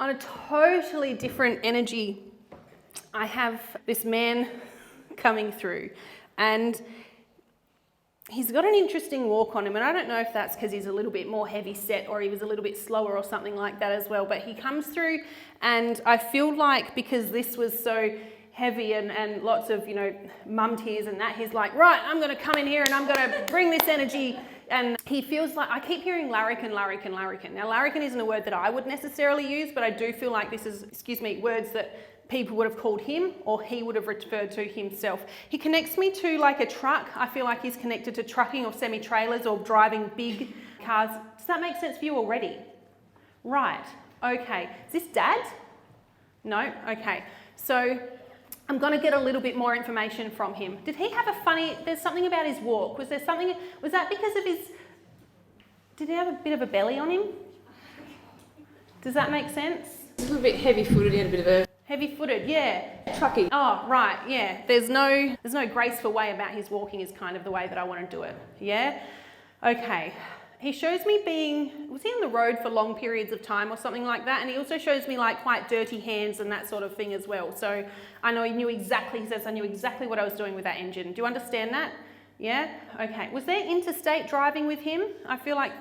On a totally different energy, I have this man coming through, and he's got an interesting walk on him, and I don't know if that's because he's a little bit more heavy set or he was a little bit slower or something like that as well, but he comes through, and I feel like because this was so heavy and lots of, mum tears and that, he's like, right, I'm going to come in here and I'm going to bring this energy. And he feels like, I keep hearing larrikin. Now, larrikin isn't a word that I would necessarily use, but I do feel like this is, words that people would have called him or he would have referred to himself. He connects me to like a truck. I feel like he's connected to trucking or semi-trailers or driving big cars. Does that make sense for you already? Right, okay. Is this Dad? No? Okay. So I'm going to get a little bit more information from him. Did he have there's something about his walk. Was that because of did he have a bit of a belly on him? Does that make sense? A little bit heavy-footed, he had a bit of a... Heavy-footed, yeah. Trucky. Oh, right, yeah. There's no graceful way about his walking is kind of the way that I want to do it, yeah? Okay. He shows me was he on the road for long periods of time or something like that? And he also shows me like quite dirty hands and that sort of thing as well. So I know he knew exactly what I was doing with that engine. Do you understand that? Yeah? Okay. Was there interstate driving with him? I feel like...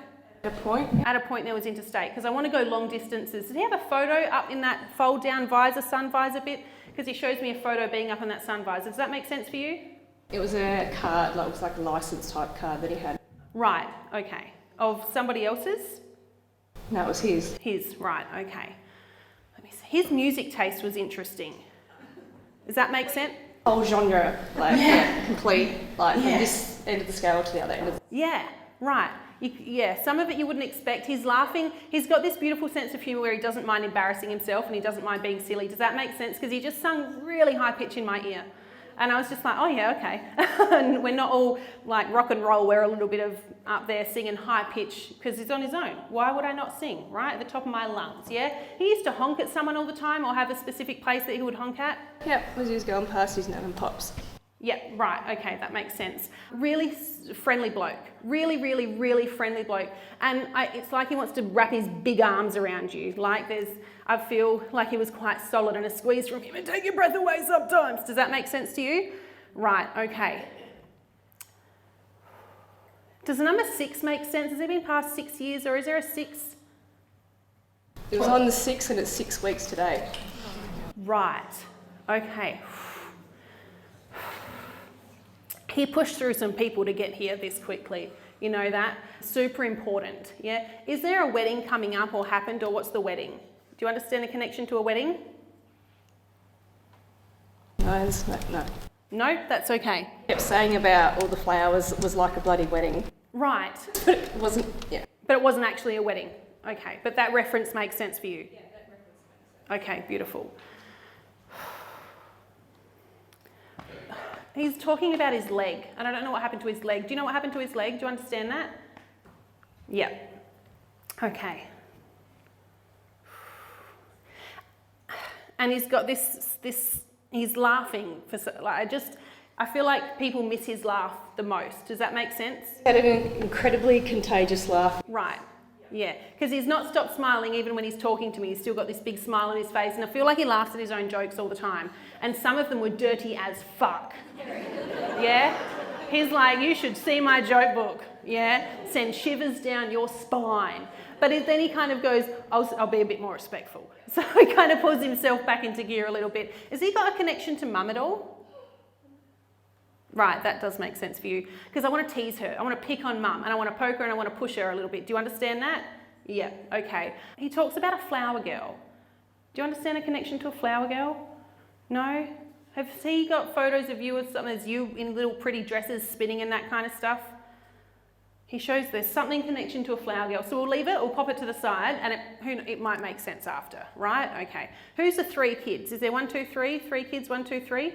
At a point? At a point there was interstate, because I want to go long distances. Did he have a photo up in that fold down sun visor bit? Because he shows me a photo being up in that sun visor. Does that make sense for you? It was a card, it was like a license type card that he had. Right, okay. Of somebody else's? No, it was his. His, right, okay. Let me see. His music taste was interesting. Does that make sense? Whole genre, complete, from this end of the scale to the other end of the... Yeah, right. Some of it you wouldn't expect. He's laughing. He's got this beautiful sense of humour where he doesn't mind embarrassing himself and he doesn't mind being silly. Does that make sense? Because he just sung really high pitch in my ear. And I was just like, oh yeah, okay. And we're not all like rock and roll. We're a little bit of up there singing high pitch because he's on his own. Why would I not sing, right? At the top of my lungs, yeah? He used to honk at someone all the time or have a specific place that he would honk at. Yep, as he was going past his nan and pops. Yeah, right, okay, that makes sense. Really friendly bloke. Really, really, really friendly bloke. And it's like he wants to wrap his big arms around you. I feel like he was quite solid, and a squeeze from him and take your breath away sometimes. Does that make sense to you? Right, okay. Does the number 6 make sense? Has it been past 6 years, or is there a 6? It was on the 6th and it's 6 weeks today. Right, okay. He pushed through some people to get here this quickly. You know that? Super important, yeah? Is there a wedding coming up or happened, or what's the wedding? Do you understand the connection to a wedding? No. No? That's okay. He kept saying about all the flowers was like a bloody wedding. Right. But it wasn't, yeah. But it wasn't actually a wedding. Okay, but that reference makes sense for you? Yeah, that reference makes sense. Okay, beautiful. He's talking about his leg, and I don't know what happened to his leg. Do you know what happened to his leg? Do you understand that? Yeah. Okay. And he's got this. He's laughing I feel like people miss his laugh the most. Does that make sense? He had an incredibly contagious laugh. Right. Yeah, because he's not stopped smiling even when he's talking to me. He's still got this big smile on his face, and I feel like he laughs at his own jokes all the time. And some of them were dirty as fuck. Yeah? He's like, you should see my joke book. Yeah? Send shivers down your spine. But then he kind of goes, I'll be a bit more respectful. So he kind of pulls himself back into gear a little bit. Has he got a connection to mum at all? Right, that does make sense for you. Because I want to tease her. I want to pick on mum, and I want to poke her, and I want to push her a little bit. Do you understand that? Yeah, okay. He talks about a flower girl. Do you understand a connection to a flower girl? No? Have he got photos of you as you in little pretty dresses spinning and that kind of stuff? He shows there's something connection to a flower girl. So we'll leave it, we'll pop it to the side, and it might make sense after, right? Okay. Who's the 3 kids? Is there 1, 2, 3? 3 kids, 1, 2, 3?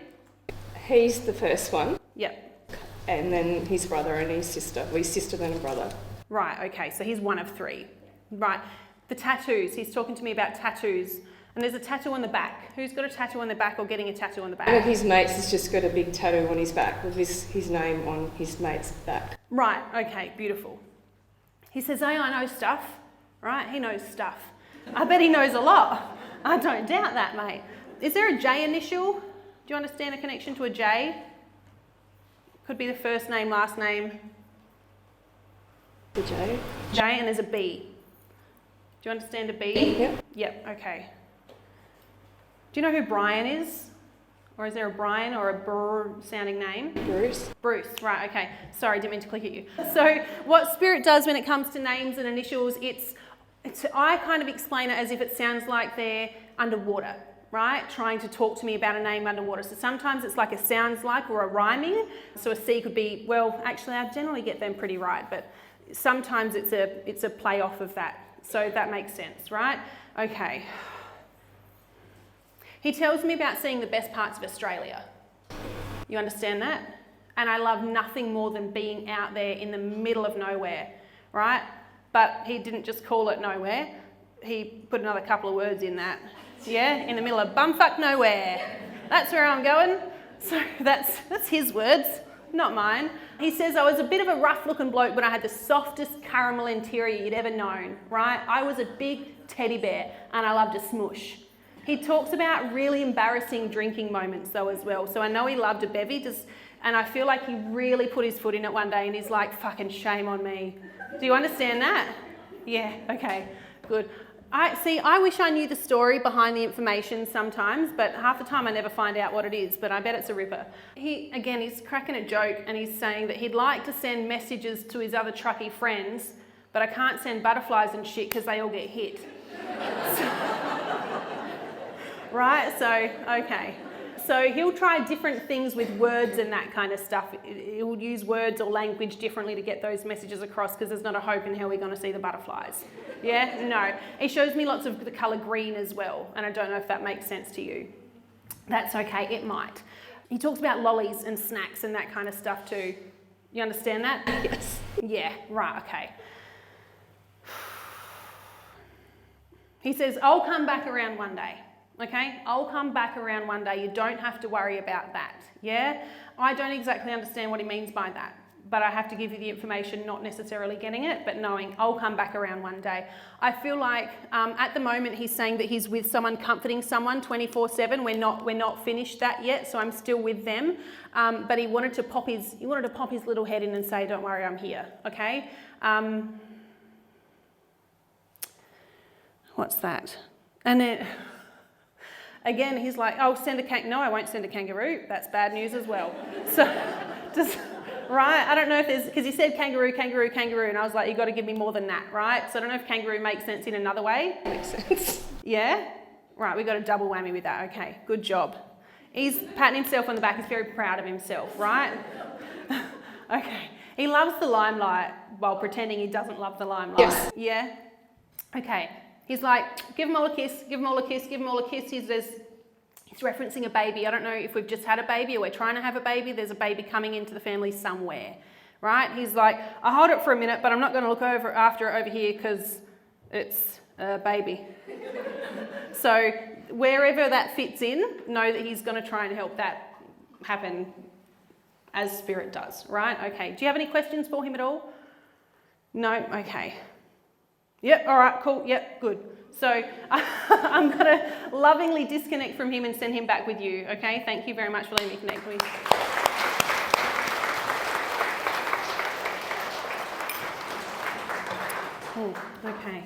He's the first one. Yep. And then his brother and his sister. Well, his sister then a brother. Right, okay, so he's one of 3. Right, the tattoos. He's talking to me about tattoos. And there's a tattoo on the back. Who's got a tattoo on their back or getting a tattoo on the back? One of his mates has just got a big tattoo on his back with his name on his mate's back. Right, okay, beautiful. He says, hey, I know stuff, right? He knows stuff. I bet he knows a lot. I don't doubt that, mate. Is there a J initial? Do you understand a connection to a J? Could be the first name, last name. The J. J, and there's a B. Do you understand a B? Yep. Yep, okay. Do you know who Brian is? Or is there a Brian or a Brr sounding name? Bruce. Bruce, right, okay. Sorry, didn't mean to click at you. So what Spirit does when it comes to names and initials, I kind of explain it as if it sounds like they're underwater, right? Trying to talk to me about a name underwater. So sometimes it's like a sounds like or a rhyming. So a C could be, well, actually I generally get them pretty right, but sometimes it's a play off of that. So that makes sense, right? Okay. He tells me about seeing the best parts of Australia. You understand that? And I love nothing more than being out there in the middle of nowhere, right? But he didn't just call it nowhere. He put another couple of words in that. Yeah, in the middle of bumfuck nowhere. That's where I'm going. So that's his words, not mine. He says, I was a bit of a rough looking bloke, but I had the softest caramel interior you'd ever known, right? I was a big teddy bear and I loved a smush. He talks about really embarrassing drinking moments though as well. So I know he loved a bevy, and I feel like he really put his foot in it one day and he's like, fucking shame on me. Do you understand that? Yeah, okay, good. I wish I knew the story behind the information sometimes, but half the time I never find out what it is, but I bet it's a ripper. He's cracking a joke and he's saying that he'd like to send messages to his other trucky friends, but I can't send butterflies and shit because they all get hit. Right, so, okay. So he'll try different things with words and that kind of stuff. He'll use words or language differently to get those messages across because there's not a hope in hell we're going to see the butterflies. Yeah, no. He shows me lots of the colour green as well, and I don't know if that makes sense to you. That's okay, it might. He talks about lollies and snacks and that kind of stuff too. You understand that? Yes. Yeah, right, okay. He says, I'll come back around one day. Okay, I'll come back around one day. You don't have to worry about that, yeah? I don't exactly understand what he means by that, but I have to give you the information, not necessarily getting it, but knowing I'll come back around one day. I feel like at the moment he's saying that he's with someone, comforting someone 24/7. We're not finished that yet, so I'm still with them. But he wanted to pop his little head in and say, don't worry, I'm here, okay? What's that? And then... Again, he's like, oh, no, I won't send a kangaroo. That's bad news as well. So, right, I don't know if there's, because he said kangaroo, and I was like, you've got to give me more than that, right? So I don't know if kangaroo makes sense in another way. Makes sense. Yeah? Right, we got a double whammy with that. Okay, good job. He's patting himself on the back. He's very proud of himself, right? Okay. He loves the limelight while pretending he doesn't love the limelight. Yes. Yeah? Okay. He's like, give them all a kiss, give them all a kiss, give them all a kiss. He's referencing a baby. I don't know if we've just had a baby or we're trying to have a baby. There's a baby coming into the family somewhere, right? He's like, I'll hold it for a minute, but I'm not going to look after it over here because it's a baby. So wherever that fits in, know that he's going to try and help that happen as Spirit does, right? Okay. Do you have any questions for him at all? No? Okay. Yep, all right, cool, yep, good. So I'm going to lovingly disconnect from him and send him back with you, okay? Thank you very much for letting me connect with you. Oh, okay.